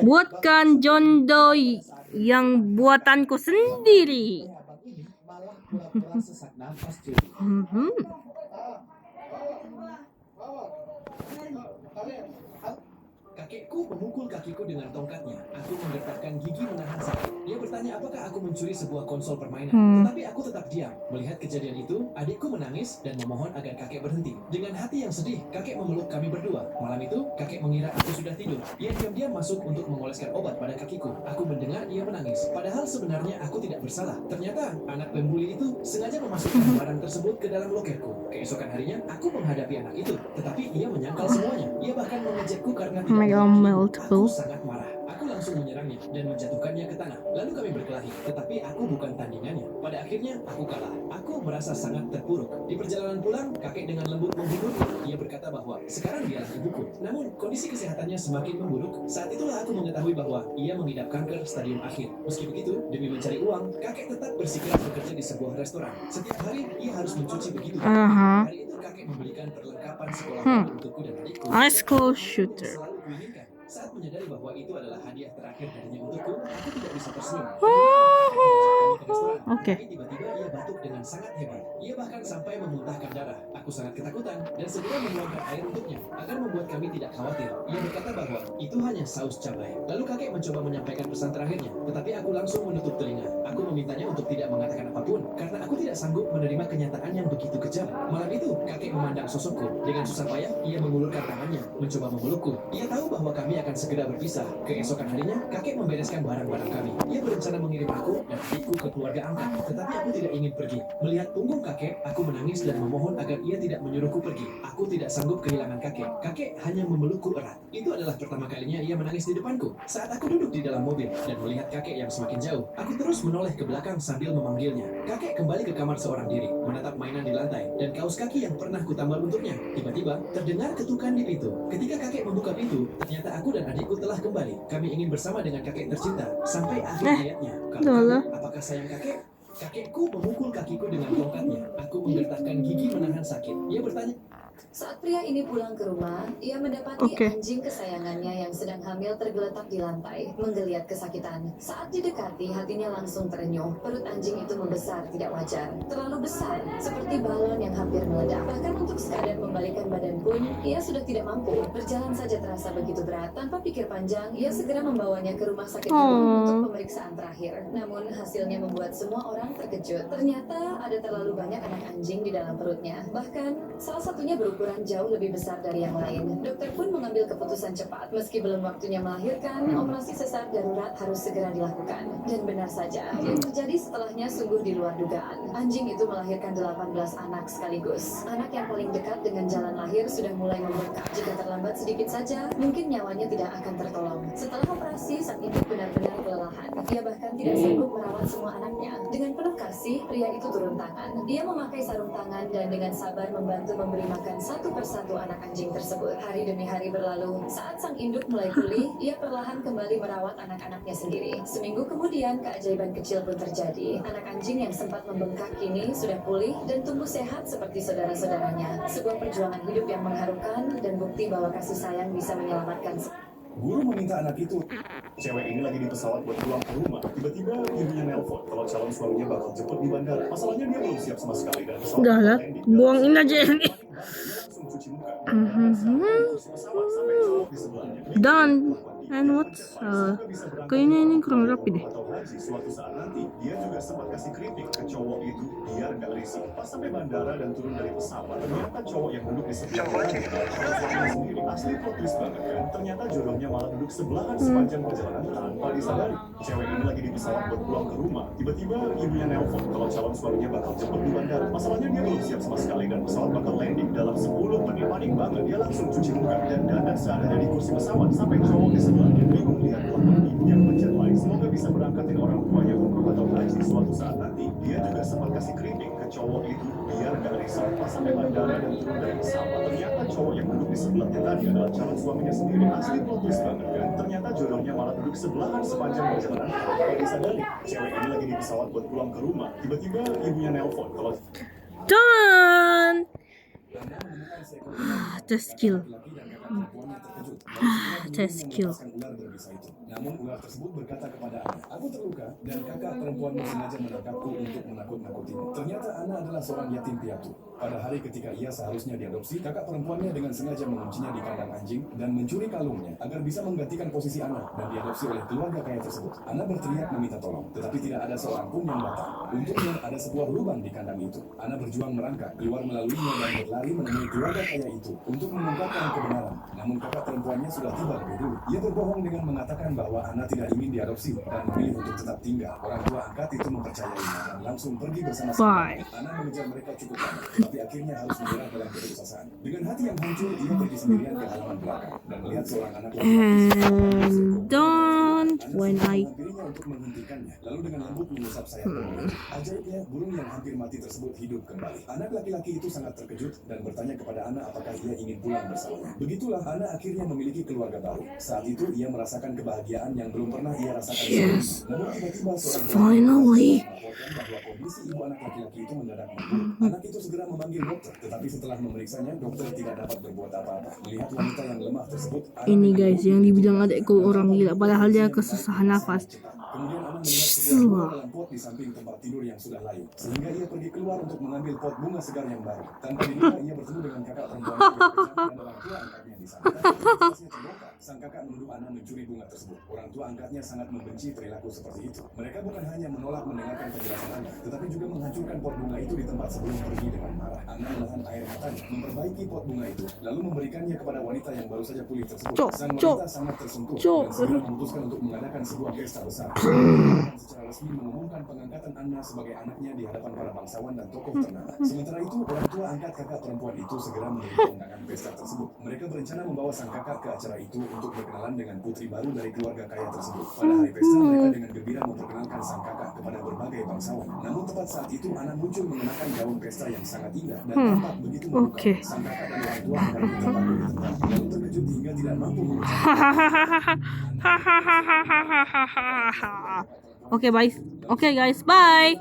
Buatkan jondo yang buatanku sendiri. Kakekku memukul kakiku dengan tongkatnya. Aku menggetarkan gigi menahan sakit. Dia bertanya apakah aku mencuri sebuah konsol permainan. Tetapi aku tetap diam. Melihat kejadian itu, adikku menangis dan memohon agar kakek berhenti. Dengan hati yang sedih, kakek memeluk kami berdua. Malam itu, kakek mengira aku sudah tidur. Ia diam-diam masuk untuk mengoleskan obat pada kakiku. Aku mendengar ia menangis. Padahal sebenarnya aku tidak bersalah. Ternyata, anak pembuli itu sengaja memasukkan barang tersebut ke dalam lokerku. Keesokan harinya, aku menghadapi anak itu. Tetapi ia menyangkal semuanya. Ia bahkan mengejekku karena tidak aku sangat marah. Aku langsung menyerangnya dan menjatuhkannya ke tanah. Lalu kami berkelahi, tetapi aku bukan tandingannya. Pada akhirnya, aku kalah. Aku merasa sangat terpuruk. Di perjalanan pulang, kakek dengan lembut menghiburku. Ia berkata bahwa sekarang dialah ibuku. Namun, kondisi kesehatannya semakin memburuk. Saat itulah aku mengetahui bahwa ia mengidap kanker stadium akhir. Meski begitu, demi mencari uang, kakek tetap bersikeras bekerja di sebuah restoran. Setiap hari, ia harus mencuci begitu. Hari itu, kakek membelikan perlengkapan sekolah untukku dan adikku. School shooter. Saat menyadari bahwa itu adalah hadiah terakhir darinya untukku, aku tidak bisa tersenyum. Oke. Tiba-tiba ia batuk dengan sangat hebat. Ia bahkan sampai memuntahkan darah. Aku sangat ketakutan dan segera menuangkan air untuknya agar membuat kami tidak khawatir. Ia berkata bahwa itu hanya saus cabai. Lalu kakek mencoba menyampaikan pesan terakhirnya, tetapi aku langsung menutup telinga. Aku memintanya untuk tidak mengatakan apapun karena aku tidak sanggup menerima kenyataan yang begitu kejam. Malam itu, kakek memandang sosokku. Dengan susah payah, ia mengulurkan tangannya, mencoba memelukku. Ia tahu bahwa kami akan segera berpisah. Keesokan harinya, kakek membereskan barang-barang kami. Ia berencana mengirim aku dan adikku ke keluarga angkat. Tetapi aku tidak ingin pergi. Melihat punggung kakek, aku menangis dan memohon agar ia tidak menyuruhku pergi. Aku tidak sanggup kehilangan kakek. Kakek hanya memelukku erat. Itu adalah pertama kalinya ia menangis di depanku. Saat aku duduk di dalam mobil dan melihat kakek yang semakin jauh, aku terus menoleh ke belakang sambil memanggilnya. Kakek kembali ke kamar seorang diri, menatap mainan di lantai dan kaos kaki yang pernah kutambal untuknya. Tiba-tiba, terdengar ketukan di pintu. Ketika kakek membuka pintu, ternyata aku dan adikku telah kembali. Kami ingin bersama dengan kakek tercinta sampai akhir hayatnya. Kalau kamu, apakah sayang kakek? Kakekku memukul kakiku dengan tongkatnya. Aku menggetarkan gigi menahan sakit. Ia bertanya. Saat pria ini pulang ke rumah, ia mendapati anjing kesayangannya yang sedang hamil tergeletak di lantai, menggeliat kesakitan. Saat didekati, hatinya langsung terenyuh. Perut anjing itu membesar tidak wajar, terlalu besar, seperti balon yang hampir meledak. Bahkan untuk sekadar membalikkan badan pun, ia sudah tidak mampu. Berjalan saja terasa begitu berat. Tanpa pikir panjang, ia segera membawanya ke rumah sakit hewan untuk pemeriksaan terakhir. Namun hasilnya membuat semua orang terkejut. Ternyata ada terlalu banyak anak anjing di dalam perutnya. Bahkan salah satunya berukuran jauh lebih besar dari yang lain. Dokter pun mengambil keputusan cepat. Meski belum waktunya melahirkan, operasi sesar darurat harus segera dilakukan. Dan benar saja, yang terjadi setelahnya sungguh di luar dugaan. Anjing itu melahirkan 18 anak sekaligus. Anak yang paling dekat dengan jalan lahir sudah mulai membengkak. Jika terlambat sedikit saja, mungkin nyawanya tidak akan tertolong. Setelah operasi, sang ibu benar-benar kelelahan. Ia bahkan tidak sanggup merawat semua anaknya. Dengan penuh kasih, pria itu turun tangan. Dia memakai sarung tangan dan dengan sabar membantu memberi makan satu persatu anak anjing tersebut. Hari demi hari berlalu. Saat sang induk mulai pulih, ia perlahan kembali merawat anak-anaknya sendiri. Seminggu kemudian, keajaiban kecil pun terjadi. Anak anjing yang sempat membengkak kini sudah pulih dan tumbuh sehat seperti saudara-saudaranya. Sebuah perjuangan hidup yang mengharukan dan bukti bahwa kasih sayang bisa menyelamatkan. Guru meminta anak itu. Cewek ini lagi di pesawat buat pulang ke rumah. Tiba-tiba ibunya nelpon kalau calon suaminya bakal jemput di bandara. Masalahnya dia belum siap sama sekali dan pesawat. Udah lah, buangin aja ini. Langsung cuci muka. Done. And what's kayaknya ini kurang rapi deh. Suatu saat nanti dia juga sempat kasih kritik ke cowok itu biar gak risih. Pas sampai bandara dan turun dari pesawat, ternyata cowok yang duduk di sebelahnya suaminya sendiri. Asli plot twist banget kan. Ternyata jodohnya malah duduk sebelahan sepanjang perjalanan tanpa disadari. Cewek ini lagi di pesawat buat pulang ke rumah. Tiba-tiba ibunya nelpon kalau calon suaminya bakal jemput di bandara. Masalahnya dia belum siap sama sekali dan pesawat bakal landing dalam 10 menit. Panik banget, dia langsung cuci muka dan dandan seadanya di kursi pesawat sampai cowok di sebelahnya bingung lihat pelanggan yang pencet lain. Semoga bisa berangkatin orang tuanya umroh atau haji suatu saat nanti. Dia juga sempat kasih kritik ke cowok itu biar gak risau. Pas sampai bandara dan turun dari pesawat, ternyata cowok yang duduk di sebelahnya tadi adalah calon suaminya sendiri. Asli plot twist banget kan. Ternyata jodohnya malah duduk sebelahan sepanjang perjalanan tanpa disadari. Cewek ini lagi di pesawat buat pulang ke rumah. Tiba-tiba ibunya nelpon kalau Done. The skill. terkejut. Lalu segera Test menyuruh skill. melepaskan ular berbisa itu. Namun ular tersebut berkata kepada Ana, "Aku terluka dan kakak perempuanmu sengaja menangkapku untuk menakut-nakutimu." Ternyata Ana adalah seorang yatim piatu. Pada hari ketika ia seharusnya diadopsi, kakak perempuannya dengan sengaja menguncinya di kandang anjing dan mencuri kalungnya agar bisa menggantikan posisi Ana dan diadopsi oleh keluarga kaya tersebut. Ana berteriak meminta tolong, tetapi tidak ada seorang pun yang datang. Untungnya ada sebuah lubang di kandang itu. Ana berjuang merangkak keluar melaluinya dan berlari menemui keluarga kaya itu untuk mengungkapkan kebenaran. Namun kakak perempuannya sudah tiba lebih dulu. Ia berbohong dengan mengatakan bahwa Ana tidak ingin diadopsi dan memilih untuk tetap tinggal. Orang tua angkat itu mempercayainya dan langsung pergi bersama Bye. Ana mengejar mereka cukup lama, tapi akhirnya harus menyerah dalam keputusasaan. Dengan hati yang hancur, ia pergi sendirian ke halaman belakang dan melihat seorang anak And done when I menghampirinya untuk menghentikannya, lalu dengan lembut mengusap sayap burung. Ajaibnya, burung yang hampir mati tersebut hidup kembali. Anak laki-laki itu sangat terkejut dan bertanya kepada Ana apakah ia ingin pulang bersamanya. Begitulah Ana akhirnya memiliki keluarga baru. Saat itu ia merasakan kebahagiaan yang belum pernah ia rasakan sebelumnya. Namun tiba-tiba seorang finally. melaporkan bahwa kondisi ibu anak laki-laki itu mendadak memburuk. Anak itu segera memanggil dokter, tetapi setelah memeriksanya, dokter tidak dapat berbuat apa-apa. Melihat wanita yang lemah tersebut, Ana Ini guys yang dibilang adekku orang gila padahal dia kesusahan nafas. Kemudian Ana melihat sebuah bunga dalam pot di samping tempat tidur yang sudah layu. Sehingga ia pergi keluar untuk mengambil pot bunga segar yang baru. Tanpa diduga ia bertemu dengan kakak perempuan yang kejam dan orang tua angkatnya di sana. Situasinya terbongkar. Sang kakak menuduh Ana mencuri bunga tersebut. Orang tua angkatnya sangat membenci perilaku seperti itu. Mereka bukan hanya menolak mendengarkan penjelasan Ana, tetapi juga menghancurkan pot bunga itu di tempat sebelum pergi dengan marah. Ana menahan air matanya, memperbaiki pot bunga itu, lalu memberikannya kepada wanita yang baru saja pulih tersebut. Sang wanita sangat tersentuh dan segera memutuskan untuk mengadakan sebuah pesta besar. Dan secara resmi mengumumkan pengangkatan Ana sebagai anaknya di hadapan para bangsawan dan tokoh ternama. Sementara itu, orang tua angkat kakak perempuan itu segera menerima undangan pesta tersebut. Mereka berencana membawa sang kakak ke acara itu untuk berkenalan dengan putri baru dari keluarga kaya tersebut. Pada hari pesta, mereka dengan gembira memperkenalkan sang kakak kepada berbagai bangsawan. Namun tepat saat itu, Ana muncul mengenakan gaun pesta yang sangat indah dan tampak begitu memukau. Sang kakak dan orang tua angkat itu terpaku di tempat, lalu terkejut hingga tidak mampu mengucapkan. Okay, guys. Okay, guys. Bye.